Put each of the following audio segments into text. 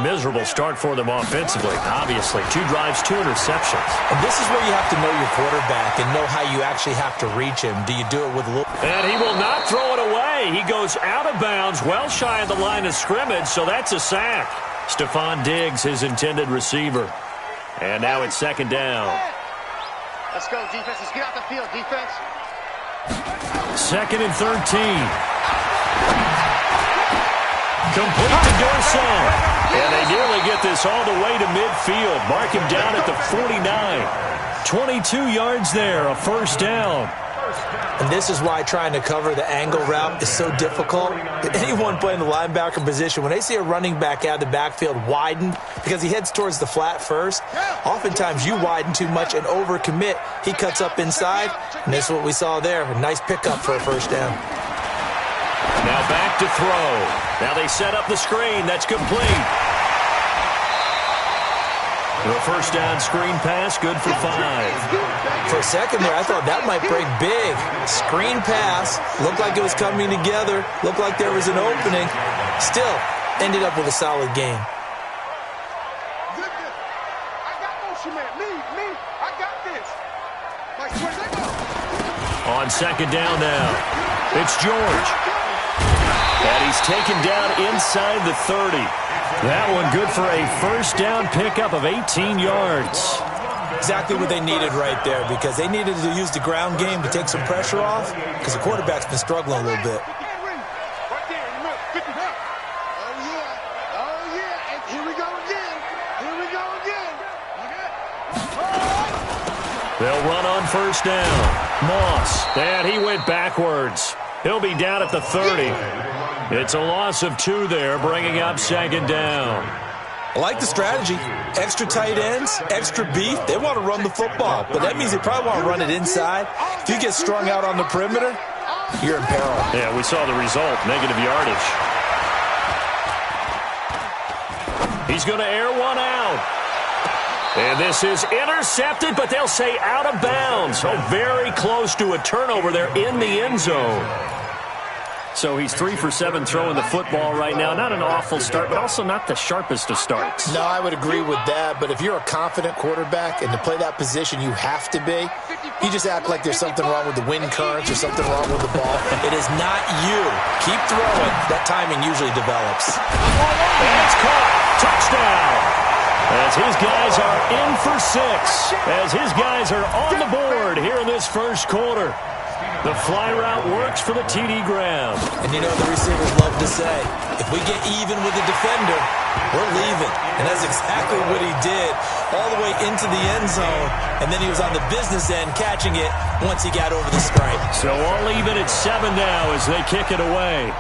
miserable start for them offensively. Obviously, 2 drives, 2 interceptions. And this is where you have to know your quarterback and know how you actually have to reach him. Do you do it with a little... And he will not throw it away. He goes out of bounds, well shy of the line of scrimmage, so that's a sack. Stephon Diggs, his intended receiver. And now it's 2nd down. Let's go, defense. Let's get out the field, defense. 2nd and 13. Complete to Dorsett. And they nearly get this all the way to midfield. Mark him down at the 49. 22 yards there, a 1st down. And this is why trying to cover the angle route is so difficult. Anyone playing the linebacker position, when they see a running back out of the backfield widen because he heads towards the flat first, oftentimes you widen too much and overcommit. He cuts up inside, and this is what we saw there. A nice pickup for a 1st down. Now back to throw. Now they set up the screen. That's complete. The 1st down screen pass, good for 5. For a second there, I thought that might break big. Screen pass, looked like it was coming together, looked like there was an opening. Still, ended up with a solid game. On 2nd down now, it's George. And he's taken down inside the 30. That one good for a 1st down pickup of 18 yards. Exactly what they needed right there, because they needed to use the ground game to take some pressure off, because the quarterback's been struggling a little bit. They'll run on 1st down. Moss, and he went backwards. He'll be down at the 30. It's a loss of 2 there, bringing up 2nd down. I like the strategy. Extra tight ends, extra beef. They want to run the football, but that means they probably want to run it inside. If you get strung out on the perimeter, you're in peril. Yeah, we saw the result, negative yardage. He's going to air one out. And this is intercepted, but they'll say out of bounds. So very close to a turnover there in the end zone. So he's 3 for 7 throwing the football right now. Not an awful start, but also not the sharpest of starts. No, I would agree with that. But if you're a confident quarterback and to play that position you have to be, you just act like there's something wrong with the wind currents or something wrong with the ball. It is not you. Keep throwing. That timing usually develops. And it's caught. Touchdown. As his guys are in for 6. As his guys are on the board here in this 1st quarter. The fly route works for the TD Graham. And you know the receivers love to say, if we get even with the defender, we're leaving. And that's exactly what he did, all the way into the end zone. And then he was on the business end catching it once he got over the stripe. So all even at 7 now as they kick it away.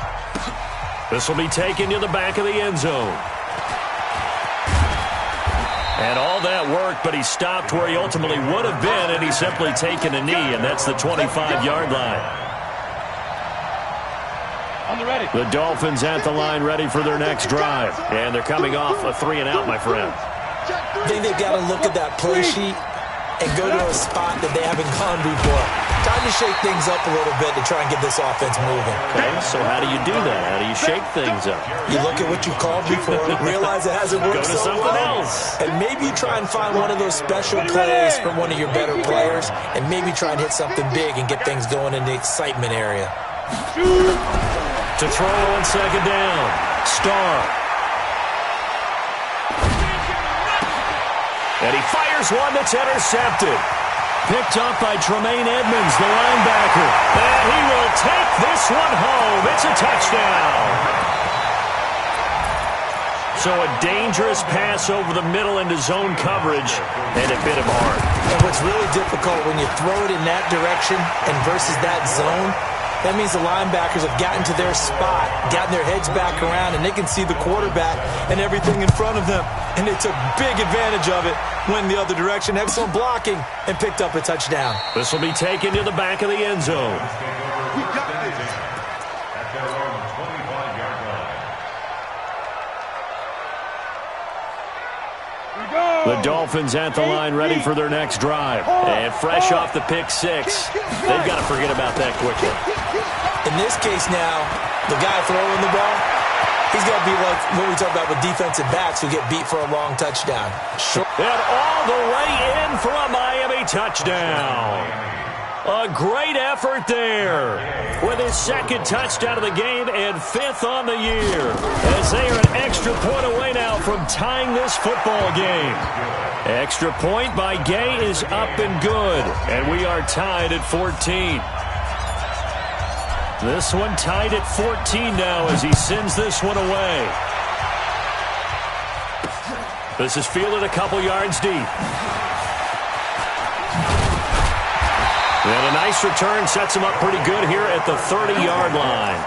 This will be taken to the back of the end zone. And all that worked, but he stopped where he ultimately would have been, and he's simply taken a knee, and that's the 25-yard line. The Dolphins at the line ready for their next drive. And they're coming off a 3-and-out, my friend. I think they've got to look at that play sheet and go to a spot that they haven't gone before. Time to shake things up a little bit to try and get this offense moving. Okay, so how do you do that? How do you shake things up? You look at what you called before, realize it hasn't worked Go to so something well, else. and maybe try and find one of those special plays from one of your better players, and maybe try and hit something big and get things going in the excitement area. To throw on 2nd down, Starr. And he fires one that's intercepted. Picked up by Tremaine Edmonds, the linebacker. And he will take this one home. It's a touchdown. So a dangerous pass over the middle into zone coverage, and it bit him hard. And what's really difficult when you throw it in that direction and versus that zone, that means the linebackers have gotten to their spot, gotten their heads back around, and they can see the quarterback and everything in front of them. And they took big advantage of it, went in the other direction, excellent blocking, and picked up a touchdown. This will be taken to the back of the end zone. The Dolphins at the line ready for their next drive. And fresh off the pick 6, they've got to forget about that quickly. In this case now, the guy throwing the ball, He's got to be like what we talk about with defensive backs who get beat for a long touchdown. Sure. And all the way in for a Miami touchdown. A great effort there with his second touchdown of the game and 5th on the year, as they are an extra point away now from tying this football game. Extra point by Gay is up and good, and we are tied at 14. This one tied at 14 now as he sends this one away. This is fielded a couple yards deep. And a nice return sets him up pretty good here at the 30-yard line.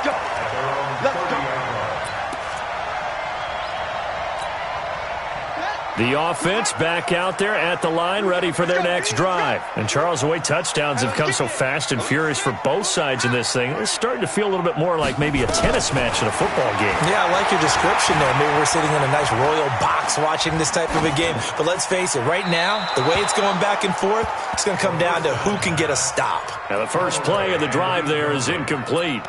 The offense back out there at the line, ready for their next drive. And Charles, the way touchdowns have come so fast and furious for both sides in this thing, it's starting to feel a little bit more like maybe a tennis match in a football game. Yeah, I like your description there. Maybe we're sitting in a nice royal box watching this type of a game. But let's face it, right now, the way it's going back and forth, it's going to come down to who can get a stop. Now the first play of the drive there is incomplete.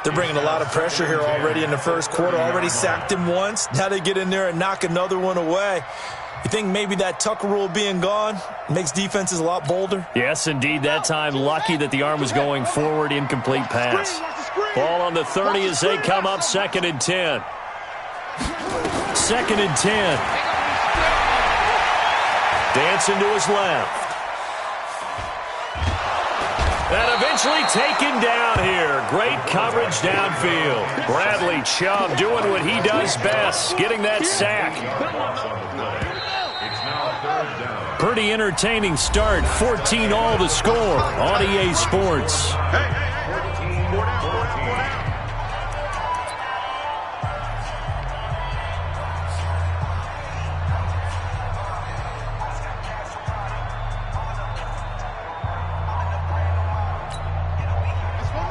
They're bringing a lot of pressure here already in the first quarter. Already sacked him once. Now they get in there and knock another one away. You think maybe that Tucker rule being gone makes defenses a lot bolder? Yes, indeed. That time, lucky that the arm was going forward. Incomplete pass. Ball on the 30 as they come up 2nd and 10. 2nd and 10. Dancing to his left. And eventually taken down here. Great coverage downfield. Bradley Chubb doing what he does best, getting that sack. Pretty entertaining start. 14-all the score on EA Sports.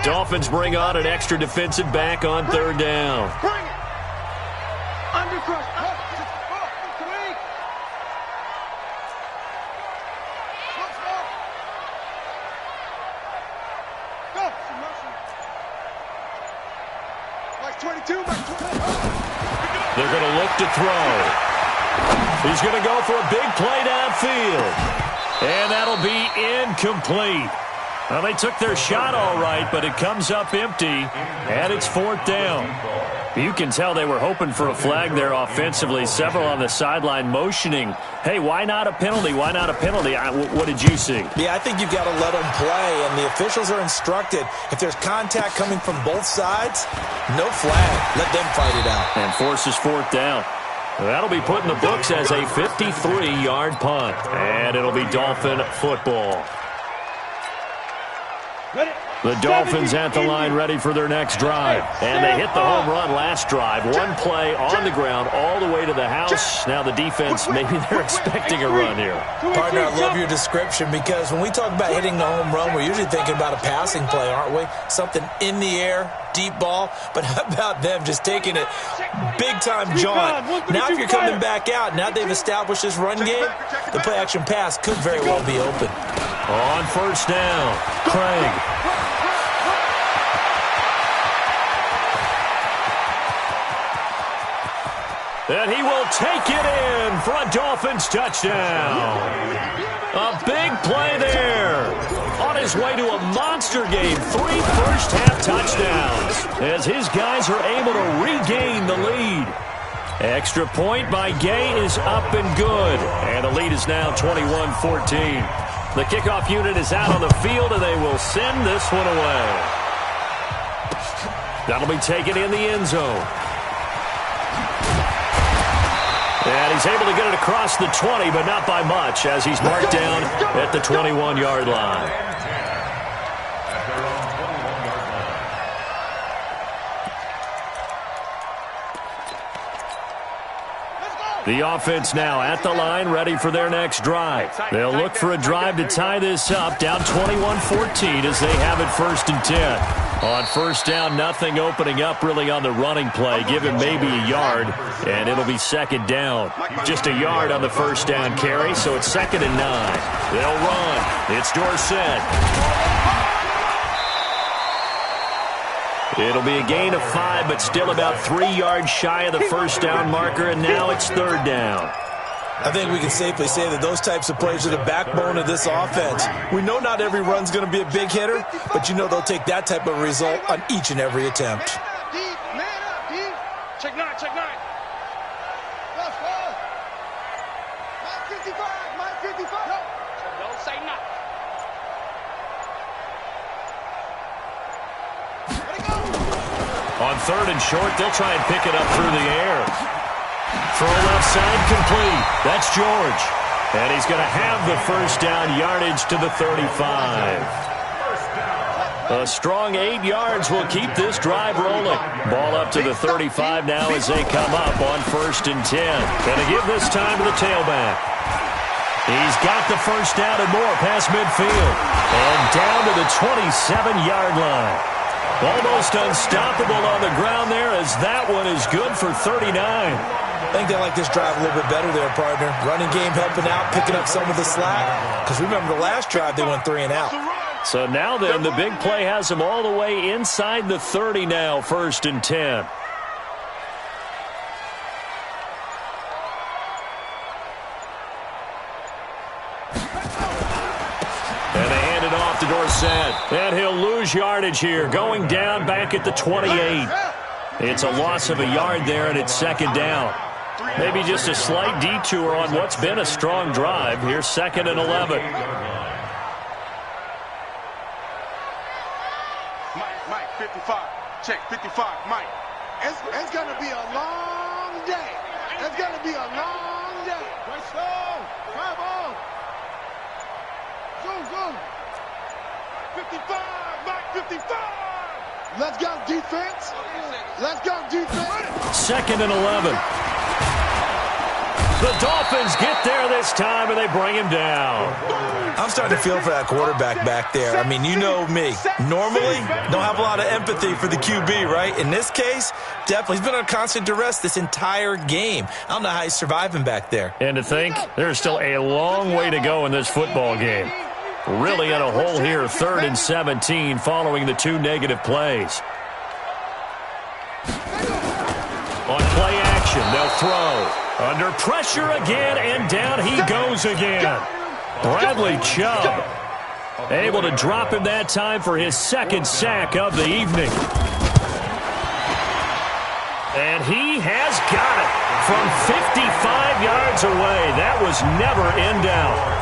Dolphins bring on an extra defensive back on 3rd down. Bring it. Undercrush. They're going to look to throw. He's going to go for a big play downfield. And that'll be incomplete. Well, they took their shot all right, but it comes up empty, and it's 4th down. You can tell they were hoping for a flag there offensively. Several on the sideline motioning, hey, why not a penalty? Why not a penalty? What did you see? Yeah, I think you've got to let them play, and the officials are instructed. If there's contact coming from both sides, no flag. Let them fight it out. And forces 4th down. That'll be put in the books as a 53-yard punt, and it'll be Dolphin football. The Dolphins at the line ready for their next drive. And they hit the home run last drive. One play on the ground all the way to the house. Now the defense, maybe they're expecting a run here. Partner, I love your description because when we talk about hitting the home run, we're usually thinking about a passing play, aren't we? Something in the air, deep ball. But how about them just taking it big-time jaunt? Now if you're coming back out, now they've established this run game, the play-action pass could very well be open. On 1st down, Craig. And he will take it in for a Dolphins touchdown. A big play there. On his way to a monster game. 3 first-half touchdowns as his guys are able to regain the lead. Extra point by Gay is up and good. And the lead is now 21-14. The kickoff unit is out on the field, and they will send this one away. That'll be taken in the end zone. And he's able to get it across the 20, but not by much, as he's marked down at the 21-yard line. The offense now at the line, ready for their next drive. They'll look for a drive to tie this up, down 21-14 as they have it 1st and 10. On 1st down, nothing opening up really on the running play. Give him maybe a yard, and it'll be 2nd down. Just a yard on the 1st down carry, so it's 2nd and 9. They'll run. It's Dorsett. It'll be a gain of 5, but still about 3 yards shy of the first down marker, and now it's third down. I think we can safely say that those types of plays are the backbone of this offense. We know not every run's going to be a big hitter, but you know they'll take that type of result on each and every attempt. Man up, D. Check 9, check 9. Let's go. Mike 55, Mike 55. Don't say nothing. On third and short, they'll try and pick it up through the air. Throw left side complete. That's George. And he's going to have the first down, yardage to the 35. A strong 8 yards will keep this drive rolling. Ball up to the 35 now as they come up on 1st and 10. Going to give this time to the tailback. He's got the first down and more past midfield. And down to the 27-yard line. Almost unstoppable on the ground there as that one is good for 39. I think they like this drive a little bit better there, partner. Running game helping out, picking up some of the slack. Because remember the last drive, they went 3 and out. So now then, the big play has them all the way inside the 30 now, 1st and 10. And they hand it off to Dorsett. And he'll lose yardage here, going down back at the 28. It's a loss of a yard there, and it's 2nd down. Maybe just a slight detour on what's been a strong drive. Here's 2nd and 11. Mike, 55. Check, 55, Mike. It's going to be a long day. It's going to be a long day. Let's go. Come on. Zoom. 55, Mike, 55. Let's go, defense. Let's go, defense. 2nd and 11. The Dolphins get there this time, and they bring him down. I'm starting to feel for that quarterback back there. I mean, you know me. Normally, don't have a lot of empathy for the QB, right? In this case, definitely. He's been on constant duress this entire game. I don't know how he's surviving back there. And to think, there's still a long way to go in this football game. Really in a hole here, 3rd and 17 following the 2 negative plays. On play action, they'll throw. Under pressure again, and down he goes again. Bradley Chubb able to drop him that time for his 2nd sack of the evening. And he has got it from 55 yards away. That was never in doubt.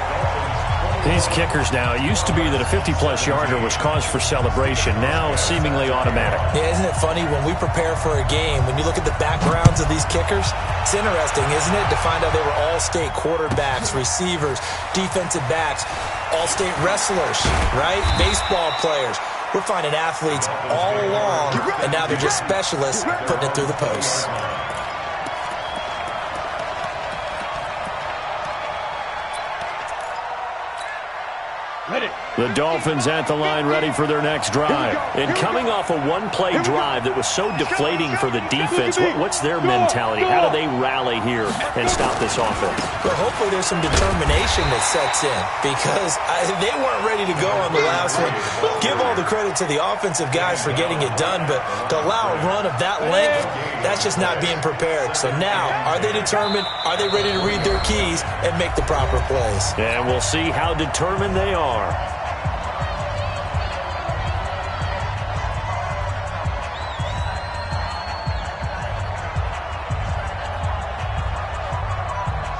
These kickers now, it used to be that a 50-plus yarder was cause for celebration. Now seemingly automatic. Yeah, isn't it funny when we prepare for a game, when you look at the backgrounds of these kickers, it's interesting, isn't it, to find out they were all-state quarterbacks, receivers, defensive backs, all-state wrestlers, right? Baseball players. We're finding athletes all along, and now they're just specialists putting it through the posts. The Dolphins at the line ready for their next drive. And coming off a one-play drive that was so deflating for the defense, what's their mentality? How do they rally here and stop this offense? Well, hopefully there's some determination that sets in because they weren't ready to go on the last one. Give all the credit to the offensive guys for getting it done, but to allow a run of that length, that's just not being prepared. So now, are they determined? Are they ready to read their keys and make the proper plays? And we'll see how determined they are.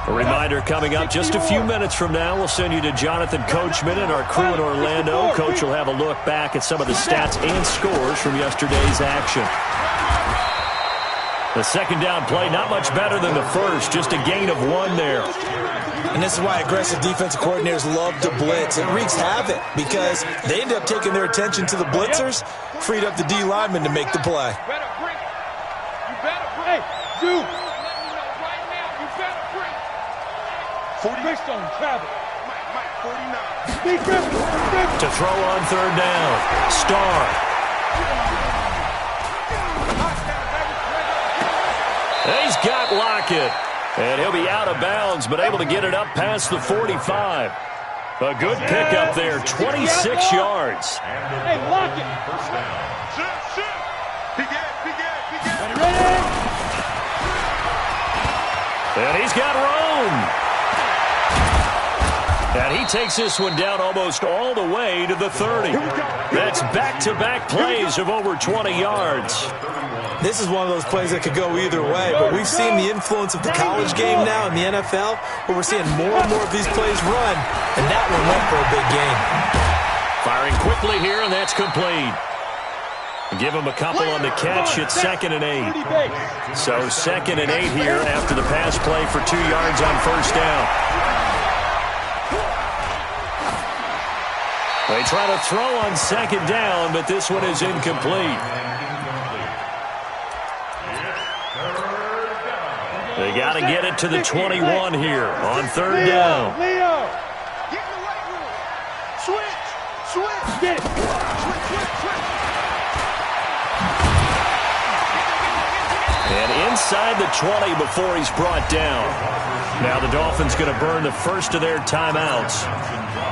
A reminder coming up just a few minutes from now, we'll send you to Jonathan Coachman and our crew in Orlando. Coach will have a look back at some of the stats and scores from yesterday's action. The second down play, not much better than the first, just a gain of 1 there. And this is why aggressive defensive coordinators love to blitz. It wreaks havoc because they end up taking their attention to the blitzers, freed up the D lineman to make the play. Hey, dude. 40 based on travel. Mike, 49. Defense. To throw on third down. Starr. He's got Lockett. And he'll be out of bounds, but able to get it up past the 45. A good pickup there, 26 yards. Hey, Lockett. And he's got room. And he takes this one down almost all the way to the 30. That's back-to-back plays of over 20 yards. This is one of those plays that could go either way, but we've seen the influence of the college game now in the NFL, where we're seeing more and more of these plays run, and that one went for a big gain. Firing quickly here, and that's complete. Give him a couple on the catch. It's 2nd and 8. So 2nd and 8 here after the pass play for 2 yards on first down. They try to throw on 2nd down, but this one is incomplete. They got to get it to the 21 here on 3rd down. Leo! Get in the right room. Switch! Switch! Get it! Switch! And inside the 20 before he's brought down. Now the Dolphins going to burn the first of their timeouts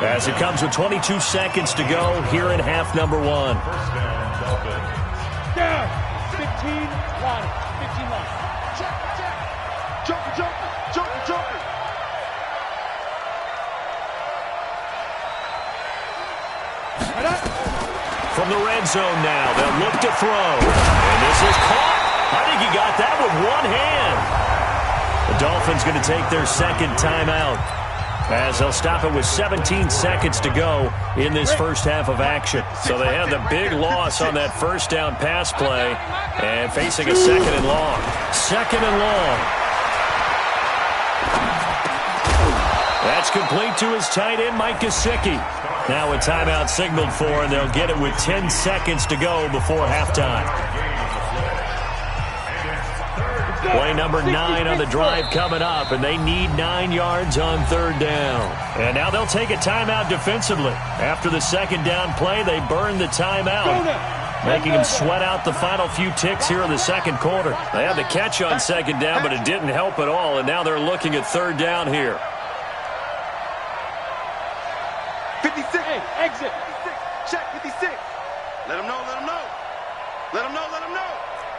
as it comes with 22 seconds to go here in half number 1. Down. 15 line. 15 line. Joker! From the red zone now, they'll look to throw. And this is caught. I think he got that with one hand. The Dolphins going to take their 2nd timeout as they'll stop it with 17 seconds to go in this first half of action. So they had the big loss on that first down pass play and facing a 2nd and long. 2nd and long. That's complete to his tight end, Mike Gesicki. Now a timeout signaled for, and they'll get it with 10 seconds to go before halftime. Play number 9 on the drive coming up, and they need 9 yards on 3rd down. And now they'll take a timeout defensively. After the 2nd down play, they burn the timeout, making them sweat out the final few ticks here in the 2nd quarter. They had the catch on 2nd down, but it didn't help at all, and now they're looking at 3rd down here. 56. Hey, exit. 56. Check 56. Let him know.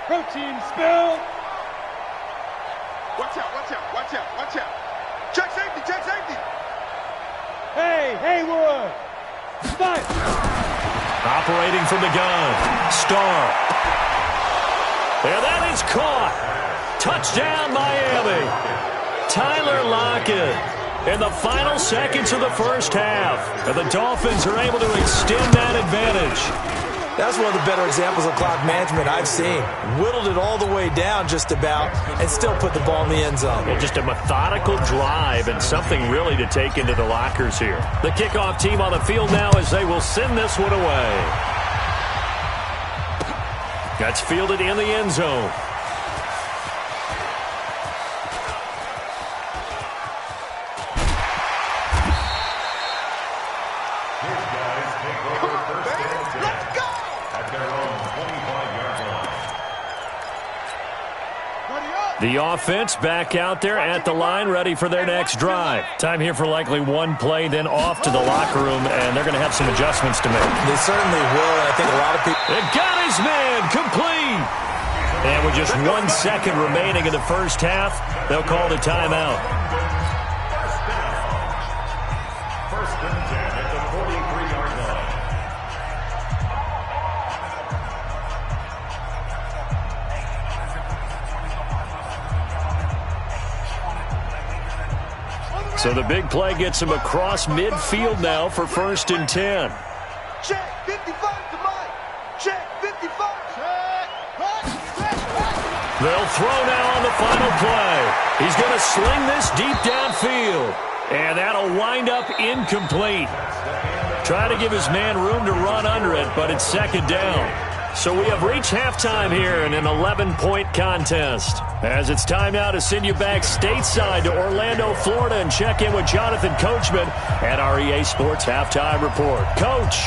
Protein spill. Watch out. Check safety. Hey, Haywood. Fight. Operating from the gun. Starr. And that is caught. Touchdown, Miami. Tyler Lockett. In the final seconds of the first half, and the Dolphins are able to extend that advantage. That's one of the better examples of clock management I've seen. Whittled it all the way down just about and still put the ball in the end zone. Well, just a methodical drive and something really to take into the lockers here. The kickoff team on the field now as they will send this one away. That's fielded in the end zone. The offense back out there at the line, ready for their next drive. Time here for likely one play, then off to the locker room, and they're going to have some adjustments to make. They certainly will, and I think a lot of people... It got his man, complete! And with just 1 second remaining in the first half, they'll call the timeout. First and 10 at the 43-yard line. So the big play gets him across midfield now for 1st and 10. Check 55 to Mike. Check 55. They'll throw now on the final play. He's going to sling this deep downfield. And that'll wind up incomplete. Try to give his man room to run under it, but it's 2nd down. So we have reached halftime here in an 11-point contest. As it's time now to send you back stateside to Orlando, Florida, and check in with Jonathan Coachman at our EA Sports Halftime Report. Coach,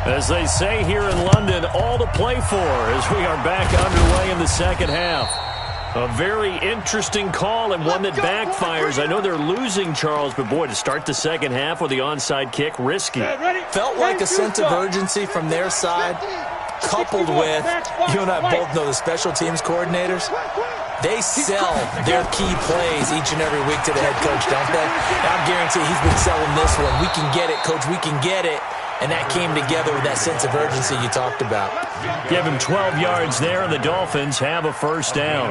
as they say here in London, all to play for as we are back underway in the 2nd half. A very interesting call and one that backfires. I know they're losing, Charles, but boy, to start the 2nd half with the onside kick, risky. Felt like a sense of urgency from their side, coupled with, you and I both know the special teams coordinators, They sell their key plays each and every week to the head coach, don't they? And I guarantee he's been selling this one. We can get it, coach. We can get it. And that came together with that sense of urgency you talked about. Give him 12 yards there, and the Dolphins have a first down.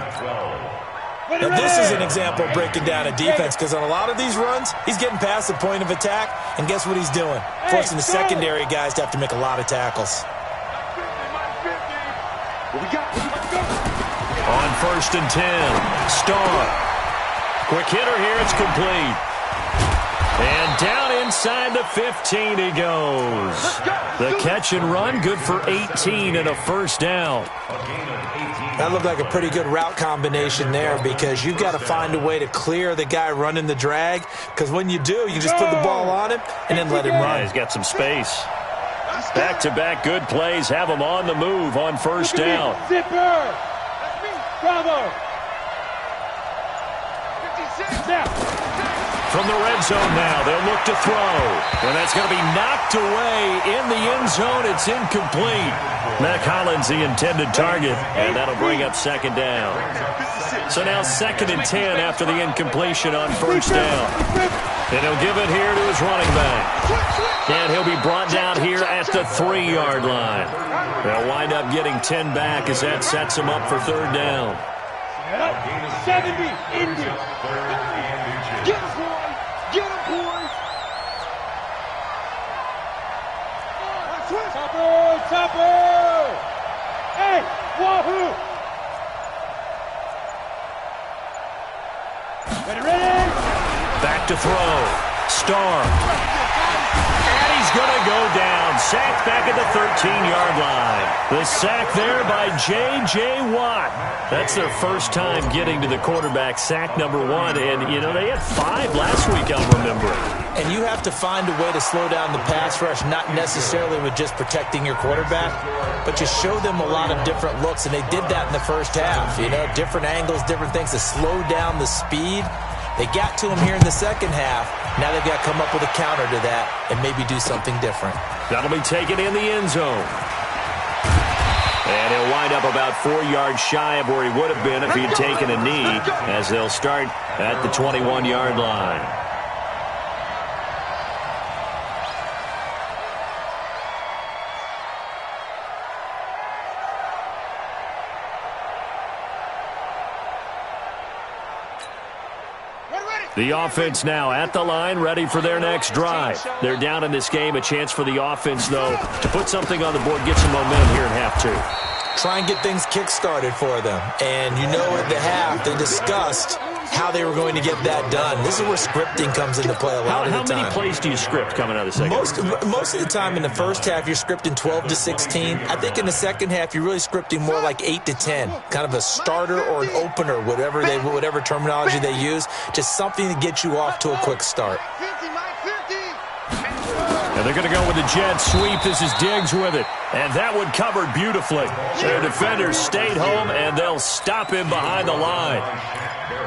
Now, this is an example of breaking down a defense, because on a lot of these runs, he's getting past the point of attack, and guess what he's doing? Forcing the secondary guys to have to make a lot of tackles. On 1st and 10, Starr. Quick hitter here, it's complete. And down inside the 15 he goes. The catch and run, good for 18 and a first down. That looked like a pretty good route combination there, because you've got to find a way to clear the guy running the drag, because when you do, you just put the ball on him and then let him run. Yeah, he's got some space. Back-to-back good plays have him on the move on first down. Zipper! Bravo! From the red zone now, they'll look to throw. And that's going to be knocked away in the end zone. It's incomplete. Mac Hollins, the intended target, and that'll bring up second down. So now 2nd and 10 after the incompletion on first down. And he'll give it here to his running back. And he'll be brought down here at the 3-yard line. They'll wind up getting 10 back as that sets him up for third down. 70, Indy. Get him, boys. Get him, boys. Topper. Hey, wahoo. Ready? Back to throw. Starr. And he's going to go down. Sacked back at the 13-yard line. The sack there by J.J. Watt. That's their first time getting to the quarterback, sack number 1. And, you know, they had 5 last week, I'm remembering. And you have to find a way to slow down the pass rush, not necessarily with just protecting your quarterback, but you show them a lot of different looks, and they did that in the first half. You know, different angles, different things to slow down the speed. They got to him here in the second half. Now they've got to come up with a counter to that and maybe do something different. That'll be taken in the end zone. And he'll wind up about 4 yards shy of where he would have been if he had taken a knee, as they'll start at the 21-yard line. The offense now at the line, ready for their next drive. They're down in this game. A chance for the offense, though, to put something on the board, get some momentum here in half 2. Try and get things kick-started for them. And you know at the half, they discussed how they were going to get that done. This is where scripting comes into play a lot of the time. How many plays do you script coming out of the second half? Most of the time in the first half, you're scripting 12 to 16. I think in the second half, you're really scripting more like 8 to 10. Kind of a starter or an opener, whatever terminology they use. Just something to get you off to a quick start. And they're going to go with the jet sweep. This is Diggs with it. And that one covered beautifully. Their defenders stayed home, and they'll stop him behind the line.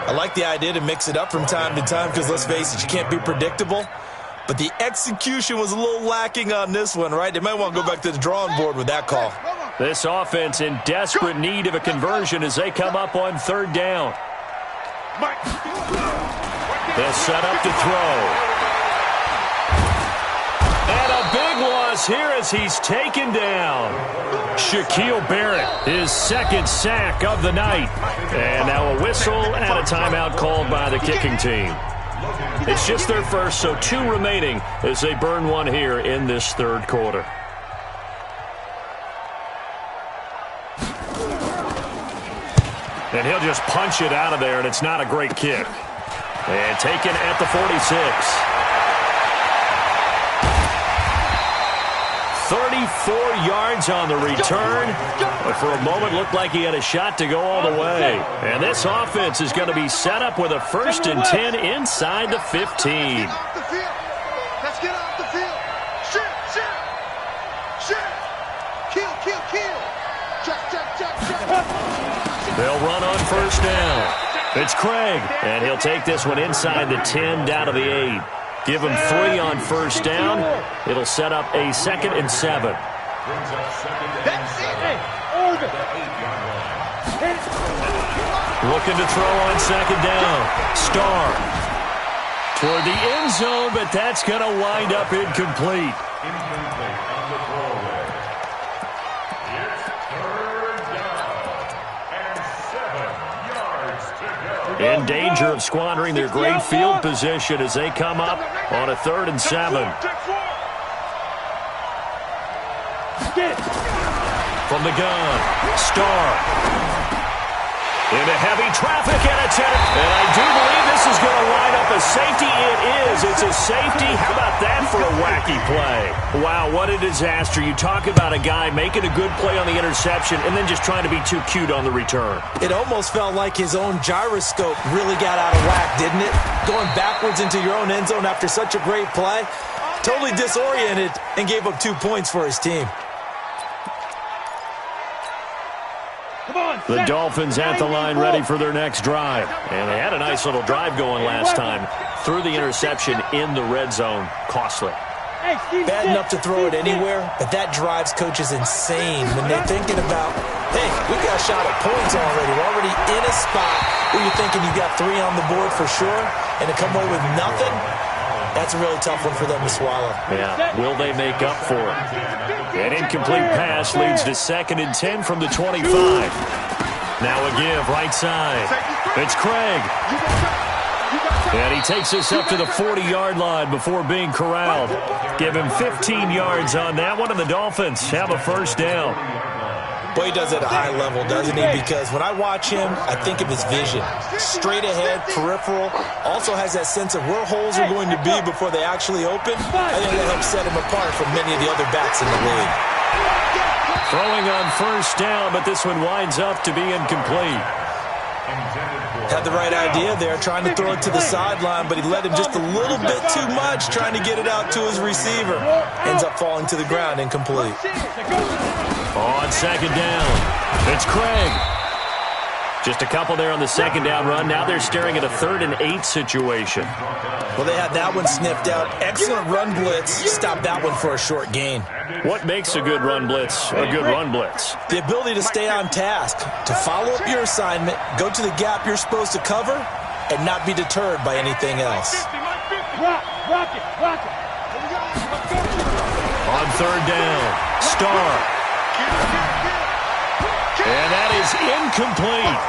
I like the idea to mix it up from time to time because, let's face it, you can't be predictable. But the execution was a little lacking on this one, right? They might want to go back to the drawing board with that call. This offense in desperate need of a conversion as they come up on third down. They'll set up to throw. And a big loss here as he's taken down. Shaquille Barrett, his second sack of the night. And now a whistle and a timeout called by the kicking team. It's just their first, so 2 remaining as they burn one here in this third quarter. And he'll just punch it out of there, and it's not a great kick. And taken at the 46. 34 yards on the return, but for a moment looked like he had a shot to go all the way. And this offense is going to be set up with a 1st and 10 inside the 15. Let's get off the field. Shoot. Kill. Check. They'll run on first down. It's Craig, and he'll take this one inside the 10 down to the 8. Give him 3 on first down. It'll set up a 2nd and 7. Looking to throw on second down. Starr toward the end zone, but that's going to wind up incomplete. Incomplete on the throwaway. It's third down and 7 yards to go. In danger of squandering their great field position as they come up on a 3rd and 7. From the gun, Starr. Into heavy traffic, and it's in. And I do believe this is going to wind up a safety. It is. It's a safety. How about that for a wacky play? Wow, what a disaster. You talk about a guy making a good play on the interception and then just trying to be too cute on the return. It almost felt like his own gyroscope really got out of whack, didn't it? Going backwards into your own end zone after such a great play. Totally disoriented and gave up 2 points for his team. The Dolphins at the line ready for their next drive. And they had a nice little drive going last time. Threw the interception in the red zone. Costly. Bad enough to throw it anywhere, but that drives coaches insane when they're thinking about, hey, we got a shot at points already. We're already in a spot where you're thinking you got 3 on the board for sure, and to come away with nothing, that's a really tough one for them to swallow. Yeah, will they make up for it? An incomplete pass leads to 2nd and 10 from the 25. Now a give, right side. It's Craig. And he takes us up to the 40-yard line before being corralled. Give him 15 yards on that one, and the Dolphins have a first down. Boy, he does it at a high level, doesn't he? Because when I watch him, I think of his vision. Straight ahead, peripheral. Also has that sense of where holes are going to be before they actually open. I think that helps set him apart from many of the other backs in the league. Throwing on first down, but this one winds up to be incomplete. Had the right idea there, trying to throw it to the sideline, but he let him just a little bit too much, trying to get it out to his receiver. Ends up falling to the ground, incomplete. On second down, it's Craig. Just a couple there on the second down run. Now they're staring at a 3rd and 8 situation. Well, they had that one sniffed out. Excellent run blitz. Stopped that one for a short gain. What makes a good run blitz a good run blitz? The ability to stay on task, to follow up your assignment, go to the gap you're supposed to cover, and not be deterred by anything else. Rock it. On 3rd down, Starr. And that is incomplete.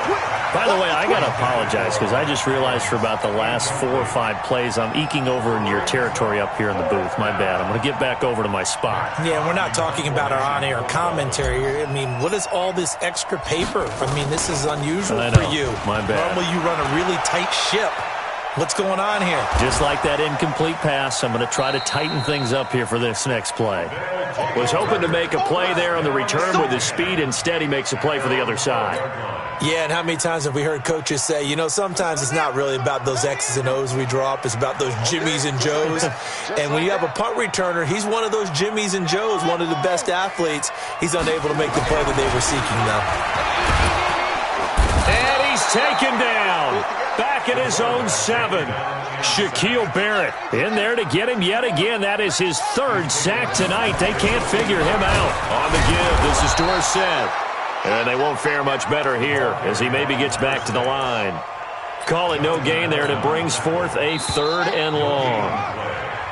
By the way, I got to apologize because I just realized for about the last 4 or 5 plays, I'm eking over into your territory up here in the booth. My bad. I'm going to get back over to my spot. Yeah, we're not talking about our on-air commentary here. I mean, what is all this extra paper? I mean, this is unusual for you. My bad. Normally you run a really tight ship. What's going on here? Just like that incomplete pass, I'm going to try to tighten things up here for this next play. Was hoping to make a play there on the return with his speed. Instead, he makes a play for the other side. Yeah, and how many times have we heard coaches say, you know, sometimes it's not really about those X's and O's we draw up. It's about those Jimmies and Joes. And when you have a punt returner, he's one of those Jimmies and Joes, one of the best athletes. He's unable to make the play that they were seeking, though. And he's taken down. Back at his own 7. Shaquille Barrett in there to get him yet again. That is his 3rd sack tonight. They can't figure him out. On the give, this is Dorsett. And they won't fare much better here as he maybe gets back to the line. Call it no gain there, and it brings forth a 3rd and long.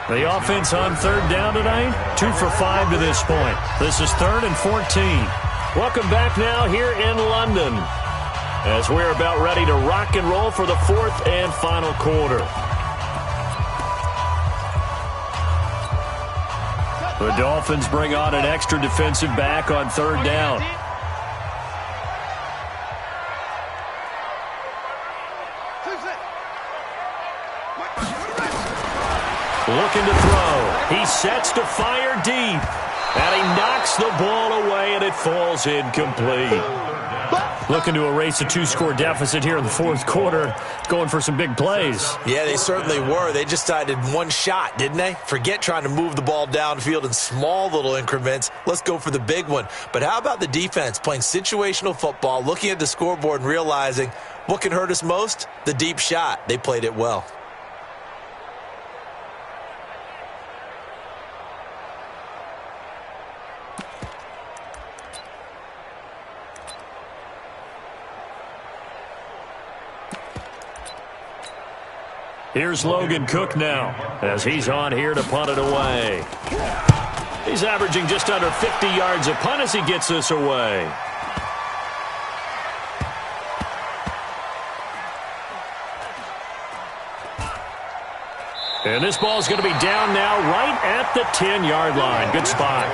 The offense on 3rd down tonight, 2 for 5 to this point. This is 3rd and 14. Welcome back now here in London, as we're about ready to rock and roll for the 4th and final quarter. The Dolphins bring on an extra defensive back on 3rd down. Looking to throw. He sets to fire deep. And he knocks the ball away, and it falls incomplete. Looking to erase a 2-score deficit here in the 4th quarter. Going for some big plays. Yeah, they certainly were. They just decided one shot, didn't they? Forget trying to move the ball downfield in small little increments. Let's go for the big one. But how about the defense playing situational football, looking at the scoreboard and realizing what can hurt us most? The deep shot. They played it well. Here's Logan Cook now as he's on here to punt it away. He's averaging just under 50 yards a punt as he gets this away. And this ball's going to be down now right at the 10-yard line. Good spot.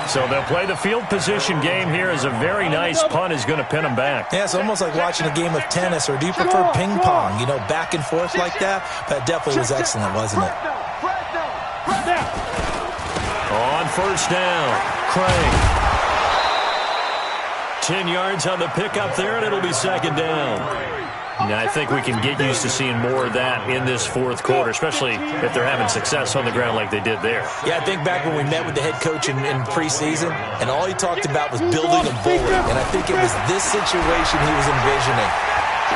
So they'll play the field position game here as a very nice punt is going to pin them back. Yeah, it's almost like watching a game of tennis, or do you prefer ping pong? You know, back and forth like that? That definitely was excellent, wasn't it? On first down, Craig. 10 yards on the pickup there, and it'll be second down. Now, I think we can get used to seeing more of that in this fourth quarter, especially if they're having success on the ground like they did there. Yeah, I think back when we met with the head coach in preseason, and all he talked about was building a bully. And I think it was this situation he was envisioning.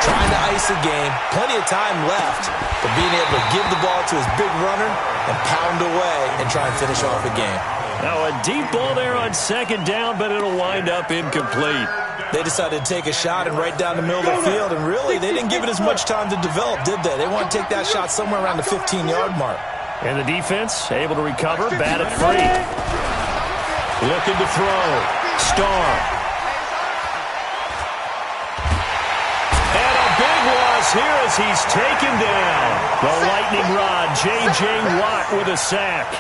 Trying to ice the game, plenty of time left, but being able to give the ball to his big runner and pound away and try and finish off the game. Now, a deep ball there on second down, but it'll wind up incomplete. They decided to take a shot and right down the middle of the field, and really, they didn't give it as much time to develop, did they? They want to take that shot somewhere around the 15-yard mark. And the defense able to recover, bat it free. Looking to throw. Starr. And a big loss here as he's taken down. The lightning rod, J.J. Watt with a sack.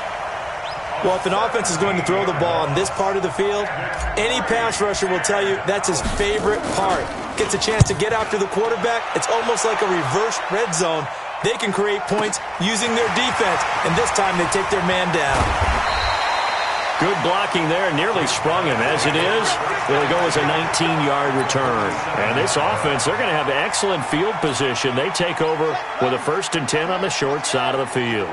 Well, if an offense is going to throw the ball on this part of the field, any pass rusher will tell you that's his favorite part. Gets a chance to get after the quarterback. It's almost like a reverse red zone. They can create points using their defense, and this time they take their man down. Good blocking there, nearly sprung him. As it is, it'll go as a 19-yard return. And this offense, they're going to have excellent field position. They take over with a 1st and 10 on the short side of the field.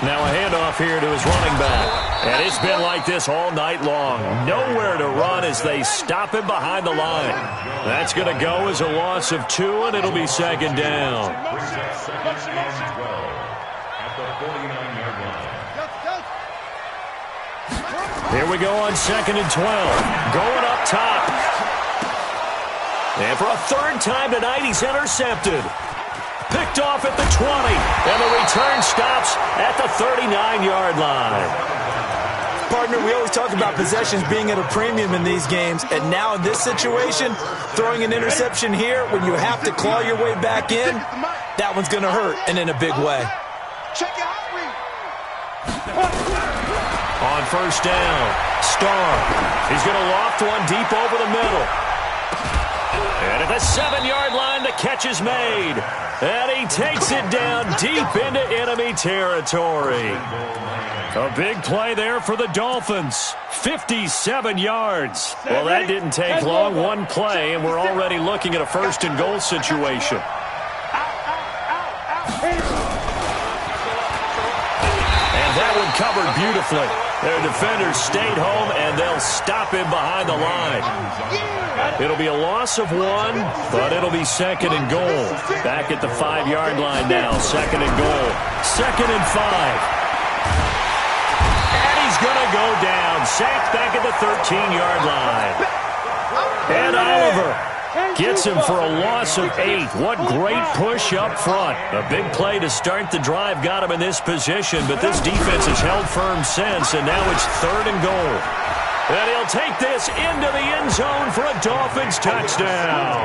Now a handoff here to his running back. And it's been like this all night long. Nowhere to run as they stop him behind the line. That's going to go as a loss of 2, and it'll be second down. Here we go on 2nd and 12. Going up top. And for a 3rd time tonight, he's intercepted. Picked off at the 20, and the return stops at the 39-yard line. Partner, we always talk about possessions being at a premium in these games, and now in this situation, throwing an interception here when you have to claw your way back in, that one's going to hurt, and in a big way. On first down, Starr. He's going to loft one deep over the middle. And at the 7-yard line, the catch is made. And he takes it down deep into enemy territory. A big play there for the Dolphins. 57 yards. Well, that didn't take long. One play, and we're already looking at a 1st and goal situation. And that one covered beautifully. Their defenders stayed home, and they'll stop him behind the line. It'll be a loss of 1, but it'll be 2nd and goal. Back at the 5-yard line now, 2nd and goal. 2nd and 5. And he's going to go down. Sacked back at the 13-yard line. And Oliver gets him for a loss of 8. What great push up front. A big play to start the drive got him in this position, but this defense has held firm since, and now it's 3rd and goal. And he'll take this into the end zone for a Dolphins touchdown.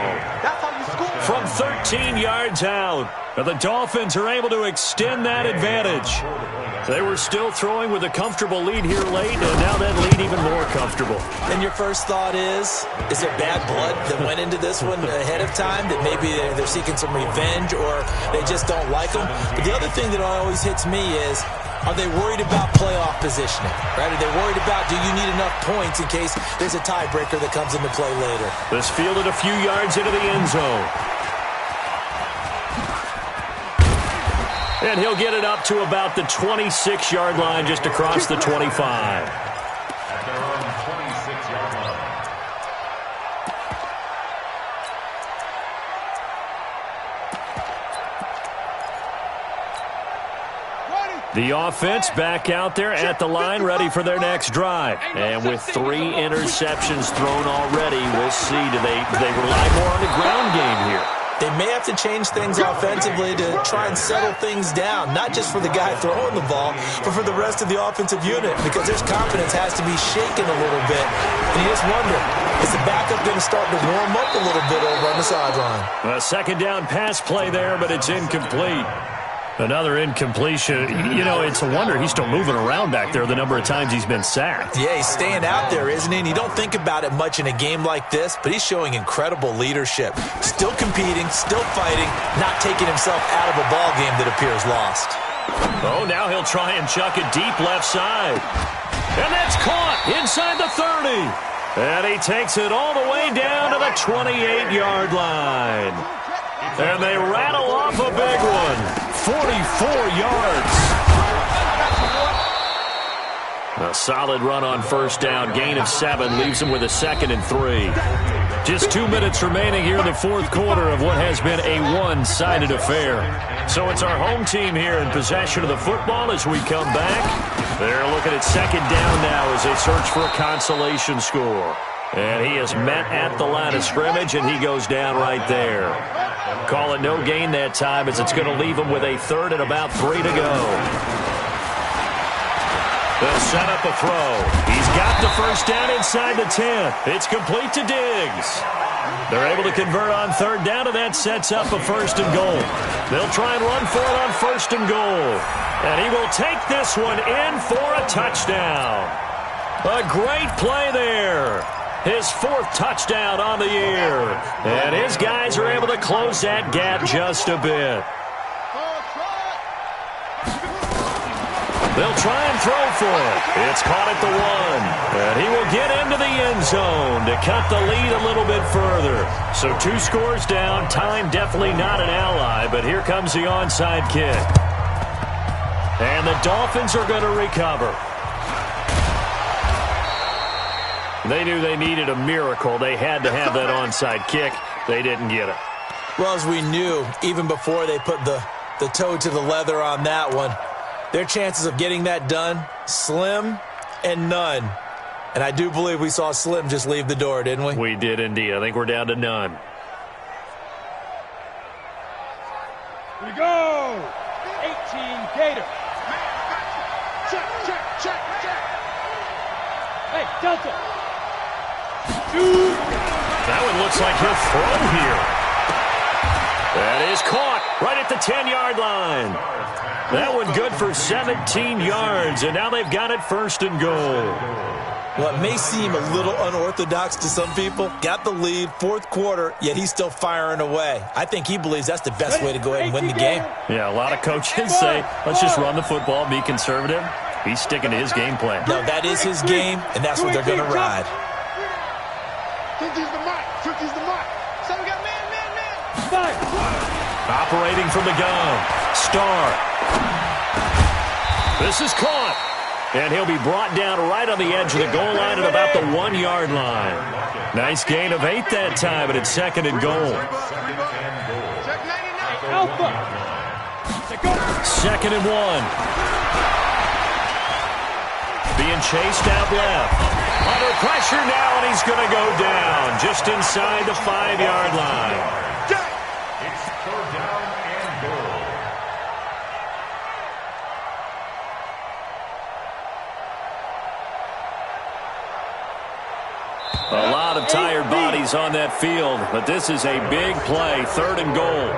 From 13 yards out, the Dolphins are able to extend that advantage. They were still throwing with a comfortable lead here late, and now that lead even more comfortable. And your first thought is there bad blood that went into this one ahead of time, that maybe they're seeking some revenge or they just don't like them? But the other thing that always hits me is, are they worried about playoff positioning? Right? Are they worried about, do you need enough points in case there's a tiebreaker that comes into play later? This fielded a few yards into the end zone. And he'll get it up to about the 26-yard line, just across the 25. At their own 26-yard line. The offense back out there at the line, ready for their next drive. And with 3 interceptions thrown already, we'll see. Do they rely more on the ground game here? They may have to change things offensively to try and settle things down, not just for the guy throwing the ball, but for the rest of the offensive unit, because their confidence has to be shaken a little bit. And you just wonder, is the backup going to start to warm up a little bit over on the sideline? A second down pass play there, but it's incomplete. Another incompletion. You know, it's a wonder he's still moving around back there the number of times he's been sacked. Yeah, he's staying out there, isn't he? And you don't think about it much in a game like this, but he's showing incredible leadership. Still competing, still fighting, not taking himself out of a ball game that appears lost. Oh, now he'll try and chuck it deep left side. And that's caught inside the 30. And he takes it all the way down to the 28-yard line. And they rattle off a big one. 44 yards. A solid run on first down. Gain of 7 leaves him with a 2nd and 3. Just 2 minutes remaining here in the fourth quarter of what has been a one-sided affair. So it's our home team here in possession of the football as we come back. They're looking at 2nd down now as they search for a consolation score. And he is met at the line of scrimmage, and he goes down right there. Call it no gain that time as it's going to leave him with a 3rd and about 3 to go. They'll set up a throw. He's got the first down inside the 10. It's complete to Diggs. They're able to convert on 3rd down, and that sets up a 1st and goal. They'll try and run for it on 1st and goal. And he will take this one in for a touchdown. A great play there. His 4th touchdown on the year. And his guys are able to close that gap just a bit. They'll try and throw for it. It's caught at the 1. And he will get into the end zone to cut the lead a little bit further. So 2 scores down. Time definitely not an ally, but here comes the onside kick. And the Dolphins are going to recover. They knew they needed a miracle. They had to have that onside kick. They didn't get it. Well, as we knew, even before they put the toe to the leather on that one, their chances of getting that done, slim and none. And I do believe we saw Slim just leave the door, didn't we? We did indeed. I think we're down to none. Here we go. 18 Gator. Check. Hey, Delta. That one looks like he'll throw here. That is caught right at the 10-yard line. That one good for 17 yards, and now they've got it 1st and goal. Well, it may seem a little unorthodox to some people. Got the lead, 4th quarter, yet he's still firing away. I think he believes that's the best way to go ahead and win the game. Yeah, a lot of coaches say, let's just run the football, be conservative. He's sticking to his game plan. No, that is his game, and that's what they're going to ride. 50's the mark. 50's the mark. So we got man. Operating from the gun. Starr. This is caught. And he'll be brought down right on the edge of the goal line at about the 1-yard line. Nice gain of 8 that time, and it's 2nd and goal. Alpha. 2nd and 1. Being chased out left. Under pressure now, and he's going to go down just inside the 5-yard line. It's 3rd down and goal. A lot of tired bodies on that field, but this is a big play, 3rd and goal.